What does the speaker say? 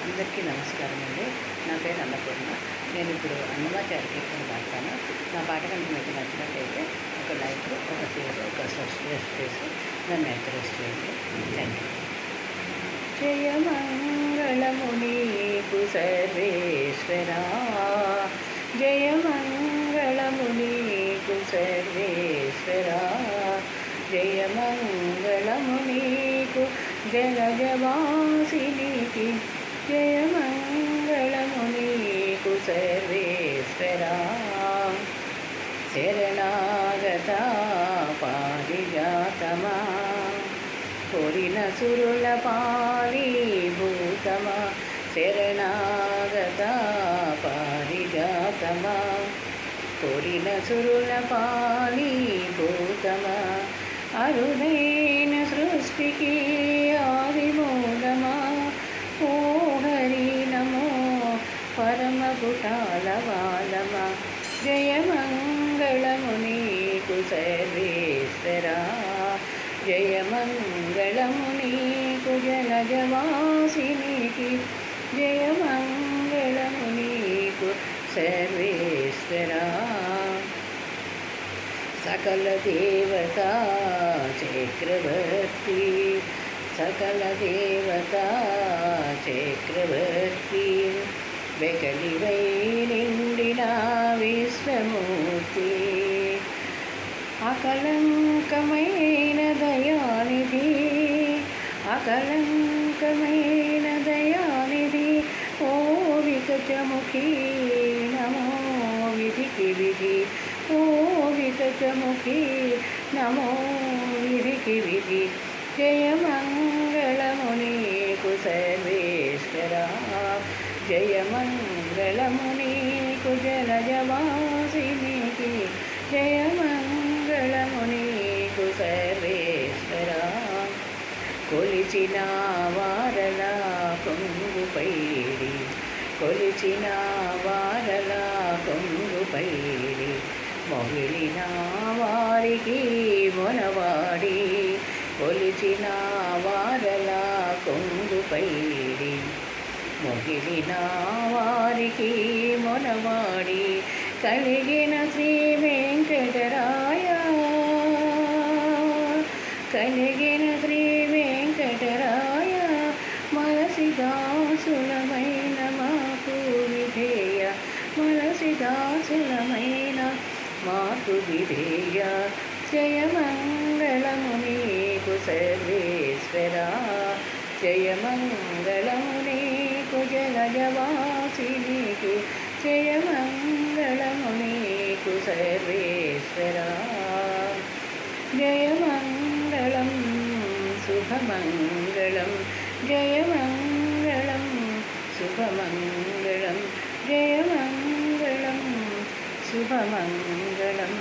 అందరికీ నమస్కారం అండి. నా పేరు అన్నపూర్ణ. నేను ఇప్పుడు అన్నమాచార్య కీర్తన పాడతాను. నా పాట కనుక మీకు నచ్చినట్లయితే ఒక లైక్, ఒక షేర్, ఒక సబ్స్క్రైబ్ చేసి నన్ను ఎంకరేజ్ చేయండి. Thank you. జయమంగళము నీకు సర్వేశ్వరా, జయమంగళము నీకు సర్వేశ్వరా, జయమంగళము నీకు జలజవాసినికి, జయమంగళము నీకు సర్వేశ్వరా. శరణాగత పారిజాతమా, కోరిన సురుల పాలీభూతమా, శరణాగత పారిజాతమా, కోరిన సురుల పాలీభూతమా, అరుదైన సృష్టికి ఆదిమూలమా, ఓ హరి నమో పరమ కుటాలవాలమా, జయమంగళము నీకు సర్వేశ్వరా, జయమంగళము నీకు జలజవాసినికి, జయమంగళము నీకు సర్వేశ్వరా. సకల దేవతా చక్రవర్తి, సకల దేవతా చక్రవర్తి, వెకలివై నిండిన విశ్వమూర్తి, అకలంకమైన దయానిధి, అకలంకమైన దయానిధి, ఓ వికటముఖి నమో విధికి విధి, ఓ వికటముఖి నమో విధికి విధి, జయమంగళము నీకు సర్వేశ్వరా, జయమంగళము నీకు జలజవాసినికి, జయమంగళము నీకు సర్వేశ్వరా. కొలిచిన వారల కొంగుపైడి, కొలిచిన వారల కొంగుపైడి, మొగిలిన వారికి మొనవాడి, కొలిచిన వారల కొంగుపైడి, మొగిలిన వారికి మొనవాడి, కలిగిన శ్రీ వెంకటరాయ, కలిగిన శ్రీ వెంకటరాయ, మనసి దాసులమైన మాకు విధేయ, మనసి దాసులమైన మాకు విధేయ, జయమంగళము నీకు సర్వేశ్వరా, జయమంగళము నీకు జలజవాసినికి, జయమంగళము నీకు సర్వేశ్వరా. జయమంగళం శుభమంగళం, జయమంగళం శుభమంగళం, జయమంగళం శుభమంగళం.